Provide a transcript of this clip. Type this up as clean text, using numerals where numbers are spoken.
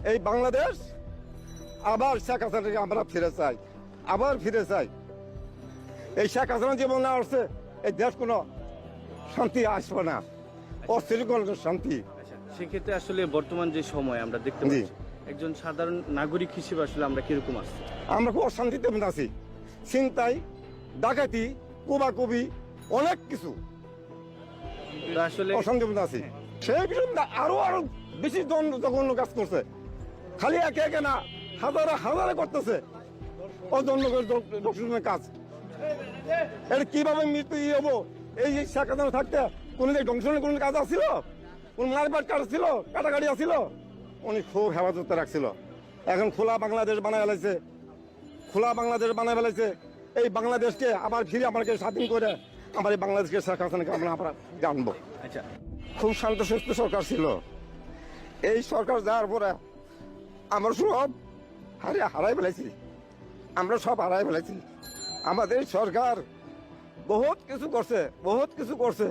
এই বাংলাদেশ আবার শেখ হাসিনাকে আমরা ফিরে চাই, আবার ফিরে চাই। এই শেখ হাসিনা জীবন না আসছে এই দেশ কোনো শান্তি আসবে না, অস্থিরকল শান্তি। সেক্ষেত্রে আসলে বর্তমান যে সময় আমরা দেখতে জি। পাচ্ছি, একজন সাধারণ নাগরিক হিসেবে আসলে আমরা কিরকম আছি? আমরা খুব অশান্তিতে মধ্যে আছি। ছিনতাই, ডাকাতি, কোবাকুবি, অনেক কিছু তো আসলে অশান্তির মধ্যে আছি। সেই বিষয়ে আরো আরো বেশি জঘন্য কাজ করছে, খালি একে একে না হাজারে হাজারে করতেছে অজন্য কাজ। এটা কিভাবে মৃত্যু হবো? এই যে শেখ হাসিনা থাকতে কোন ধ্বংসনের কোন কাজ আসছিল? কোন মারপাট কাজ ছিল, কাটাকাটি আসছিল? উনি খুব হেফাজতে রাখছিল। এখন খোলা বাংলাদেশ বানায় ফেলাইছে, খোলা বাংলাদেশ বানায় ফেলাইছে। এই বাংলাদেশকে আবার ফিরে আমাকে স্বাধীন করে আমার এই বাংলাদেশকে শেখ হাসিনাকে আমরা আবার জানবো। আচ্ছা, খুব শান্ত সুস্থ সরকার ছিল। এই সরকার যাওয়ার পরে আমরা সব হারাই ফেলেছি, আমরা সব হারাই ফেলেছি। আমাদের সরকার বহুত কিছু করছে, বহুত কিছু করছে।